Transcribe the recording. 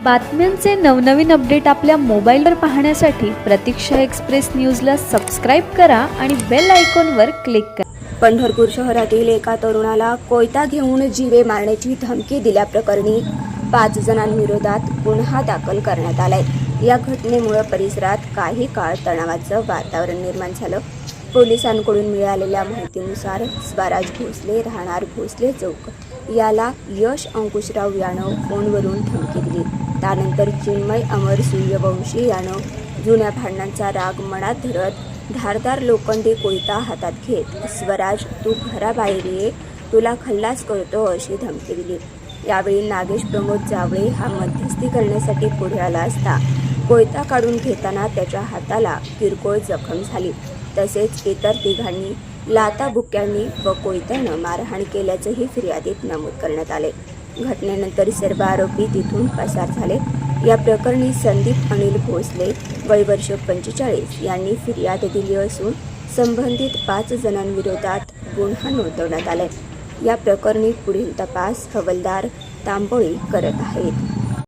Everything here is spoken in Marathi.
बातम्यांचे नवनवीन अपडेट आपल्या मोबाईलवर पाहण्यासाठी प्रतीक्षा एक्सप्रेस न्यूजला सबस्क्राईब करा आणि बेल आयकॉनवर क्लिक करा। पंढरपूर शहरातील एका तरुणाला कोयता घेऊन जीवे मारण्याची धमकी दिल्याप्रकरणी 5 जणांविरोधात गुन्हा दाखल करण्यात आलाय। या घटनेमुळे परिसरात काही काळ तणावाचं वातावरण निर्माण झालं। पोलिसांकडून मिळालेल्या माहितीनुसार स्वराज भोसले राहणार भोसले चौक याला यश अंकुशराव यानं फोनवरून धमकी दिली। त्यानंतर चिन्मय अमर सूर्यवंशी यानं जुन्या भांडणांचा राग मनात धरत धारदार लोखंडी कोयता हातात घेत स्वराज तू घराबाहेर ये, तुला खल्लास करतो अशी धमकी दिली। यावेळी नागेश प्रमोद जावळे हा मध्यस्थी करण्यासाठी पुढे आला असता कोयता काढून घेताना त्याच्या हाताला किरकोळ जखम झाली। तसेच इतर तिघांनी लाथाबुक्क्यांनी व कोयत्यानं मारहाण केल्याचंही फिर्यादीत नमूद करण्यात आले। घटनेनंतर सर्व आरोपी तिथून पसार झाले। या प्रकरणी संदीप अनिल भोसले वय वर्ष 45 यांनी फिर्याद दिली असून संबंधित 5 जणांविरोधात गुन्हा नोंदवण्यात आलाय। या प्रकरणी पुढील तपास हवालदार तांबोळी करत आहेत।